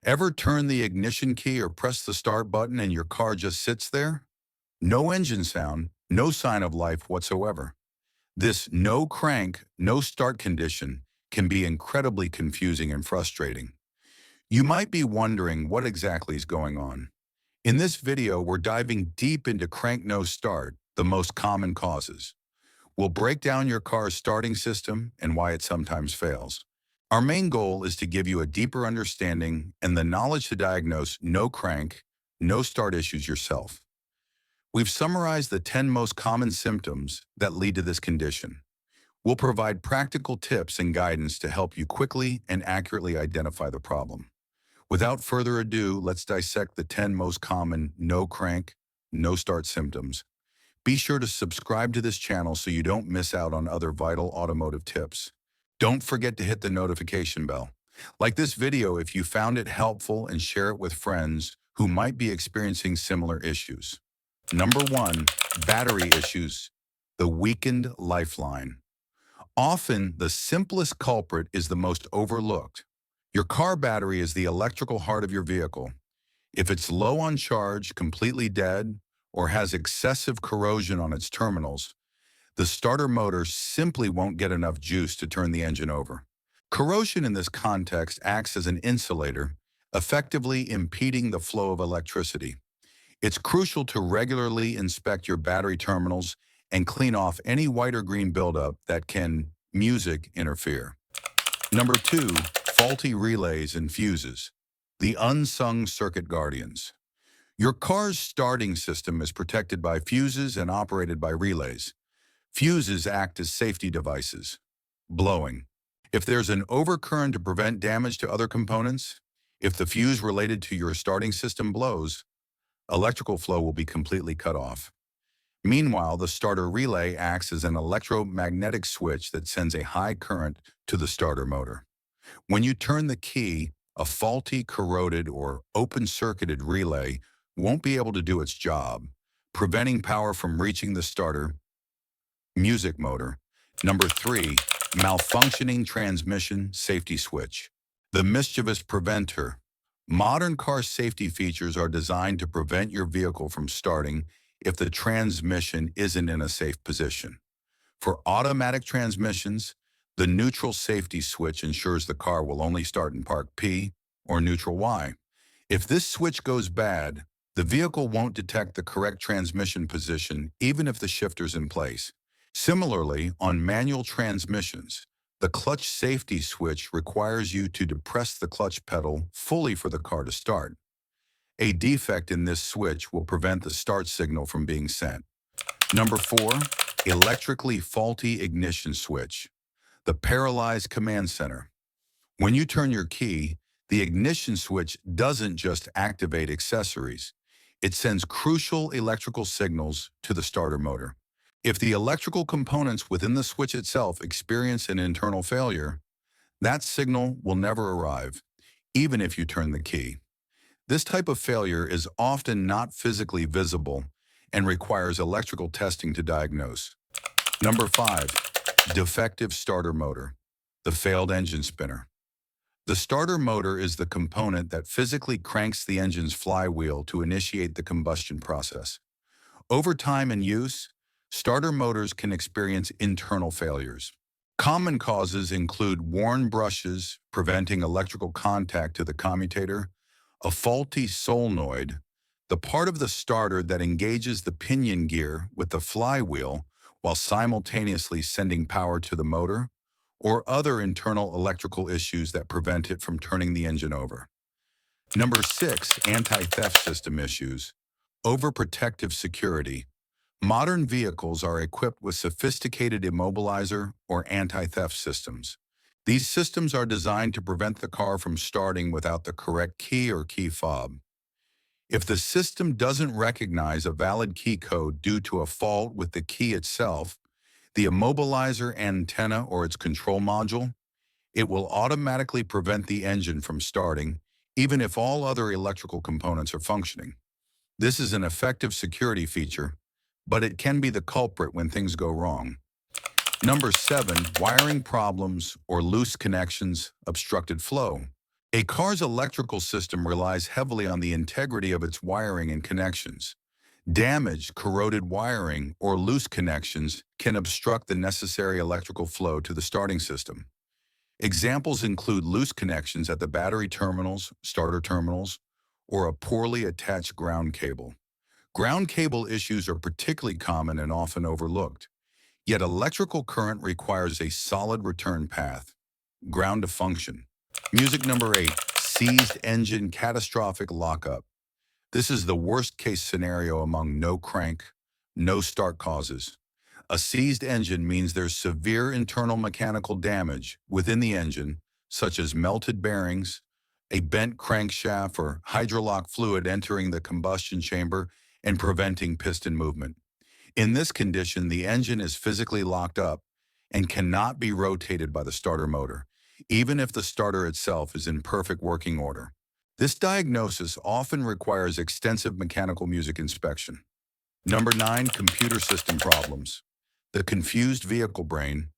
Ever turn the ignition key or press the start button and your car just sits there? No engine sound, no sign of life whatsoever. This no crank, no start condition can be incredibly confusing and frustrating. You might be wondering what exactly is going on. In this video, we're diving deep into crank no start, the most common causes. We'll break down your car's starting system and why it sometimes fails. Our main goal is to give you a deeper understanding and the knowledge to diagnose no crank, no start issues yourself. We've summarized the 10 most common symptoms that lead to this condition. We'll provide practical tips and guidance to help you quickly and accurately identify the problem. Without further ado, let's dissect the 10 most common no crank, no start symptoms. Be sure to subscribe to this channel so you don't miss out on other vital automotive tips. Don't forget to hit the notification bell. Like this video if you found it helpful and share it with friends who might be experiencing similar issues. Number 1, battery issues, the weakened lifeline. Often, the simplest culprit is the most overlooked. Your car battery is the electrical heart of your vehicle. If it's low on charge, completely dead, or has excessive corrosion on its terminals, the starter motor simply won't get enough juice to turn the engine over. Corrosion in this context acts as an insulator, effectively impeding the flow of electricity. It's crucial to regularly inspect your battery terminals and clean off any white or green buildup that can interfere. Number 2, faulty relays and fuses, the unsung circuit guardians. Your car's starting system is protected by fuses and operated by relays. Fuses act as safety devices. Blowing. If there's an overcurrent to prevent damage to other components, if the fuse related to your starting system blows, electrical flow will be completely cut off. Meanwhile, the starter relay acts as an electromagnetic switch that sends a high current to the starter motor. When you turn the key, a faulty, corroded, or open-circuited relay won't be able to do its job, preventing power from reaching the starter music motor. Number 3, malfunctioning transmission safety switch, the mischievous preventer. Modern car safety features are designed to prevent your vehicle from starting if the transmission isn't in a safe position. For automatic transmissions, the neutral safety switch ensures the car will only start in park P or neutral Y. If this switch goes bad, the vehicle won't detect the correct transmission position even if the shifter's in place. Similarly, on manual transmissions, the clutch safety switch requires you to depress the clutch pedal fully for the car to start. A defect in this switch will prevent the start signal from being sent. Number 4, electrically faulty ignition switch, the paralyzed command center. When you turn your key, the ignition switch doesn't just activate accessories. It sends crucial electrical signals to the starter motor. If the electrical components within the switch itself experience an internal failure, that signal will never arrive, even if you turn the key. This type of failure is often not physically visible and requires electrical testing to diagnose. Number 5, defective starter motor, the failed engine spinner. The starter motor is the component that physically cranks the engine's flywheel to initiate the combustion process. Over time and use, starter motors can experience internal failures. Common causes include worn brushes preventing electrical contact to the commutator, a faulty solenoid, the part of the starter that engages the pinion gear with the flywheel while simultaneously sending power to the motor, or other internal electrical issues that prevent it from turning the engine over. Number 6, anti-theft system issues, overprotective security. Modern vehicles are equipped with sophisticated immobilizer or anti-theft systems. These systems are designed to prevent the car from starting without the correct key or key fob. If the system doesn't recognize a valid key code due to a fault with the key itself, the immobilizer antenna or its control module, it will automatically prevent the engine from starting, even if all other electrical components are functioning. This is an effective security feature, but it can be the culprit when things go wrong. Number 7, wiring problems or loose connections, obstructed flow. A car's electrical system relies heavily on the integrity of its wiring and connections. Damaged, corroded wiring, or loose connections can obstruct the necessary electrical flow to the starting system. Examples include loose connections at the battery terminals, starter terminals, or a poorly attached ground cable. Ground cable issues are particularly common and often overlooked. Yet electrical current requires a solid return path. Ground to function. Music number 8, seized engine catastrophic lockup. This is the worst case scenario among no crank, no start causes. A seized engine means there's severe internal mechanical damage within the engine, such as melted bearings, a bent crankshaft, or hydrolock fluid entering the combustion chamber and preventing piston movement. In this condition, the engine is physically locked up and cannot be rotated by the starter motor, even if the starter itself is in perfect working order. This diagnosis often requires extensive mechanical music inspection. Number 9, computer system problems. The confused vehicle brain.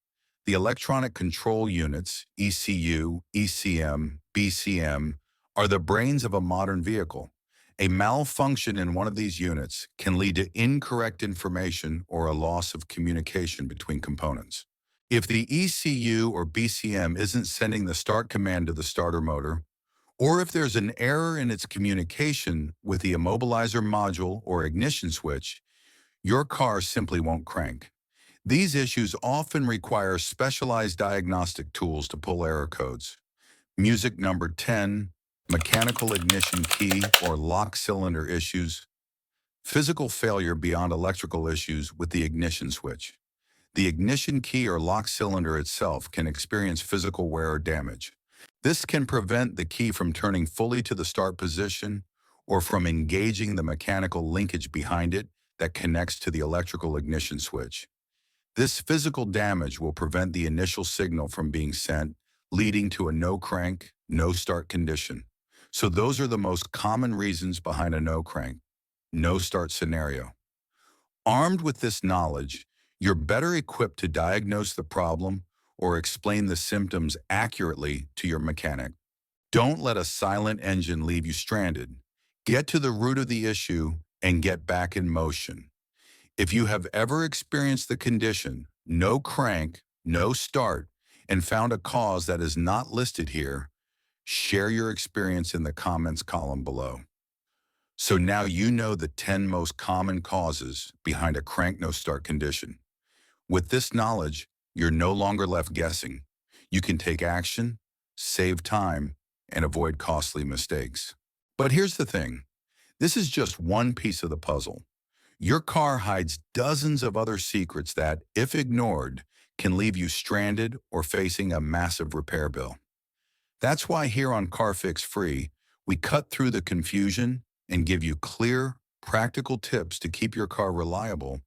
The electronic control units, ECU, ECM, BCM, are the brains of a modern vehicle. A malfunction in one of these units can lead to incorrect information or a loss of communication between components. If the ECU or BCM isn't sending the start command to the starter motor, or if there's an error in its communication with the immobilizer module or ignition switch, your car simply won't crank. These issues often require specialized diagnostic tools to pull error codes. Music number 10, mechanical ignition key or lock cylinder issues. Physical failure beyond electrical issues with the ignition switch. The ignition key or lock cylinder itself can experience physical wear or damage. This can prevent the key from turning fully to the start position or from engaging the mechanical linkage behind it that connects to the electrical ignition switch. This physical damage will prevent the initial signal from being sent, leading to a no crank, no start condition. So those are the most common reasons behind a no crank, no start scenario. Armed with this knowledge, you're better equipped to diagnose the problem or explain the symptoms accurately to your mechanic. Don't let a silent engine leave you stranded. Get to the root of the issue and get back in motion. If you have ever experienced the condition, no crank, no start, and found a cause that is not listed here, share your experience in the comments column below. So now you know the 10 most common causes behind a crank no start condition. With this knowledge, you're no longer left guessing. You can take action, save time, and avoid costly mistakes. But here's the thing. This is just one piece of the puzzle. Your car hides dozens of other secrets that, if ignored, can leave you stranded or facing a massive repair bill. That's why here on Car Fix Free, we cut through the confusion and give you clear, practical tips to keep your car reliable,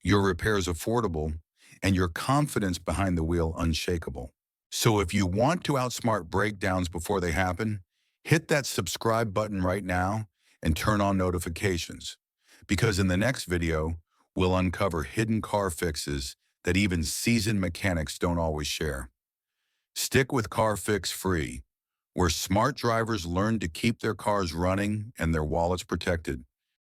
your repairs affordable, and your confidence behind the wheel unshakable. So if you want to outsmart breakdowns before they happen, hit that subscribe button right now and turn on notifications. Because in the next video, we'll uncover hidden car fixes that even seasoned mechanics don't always share. Stick with Car Fix Free, where smart drivers learn to keep their cars running and their wallets protected.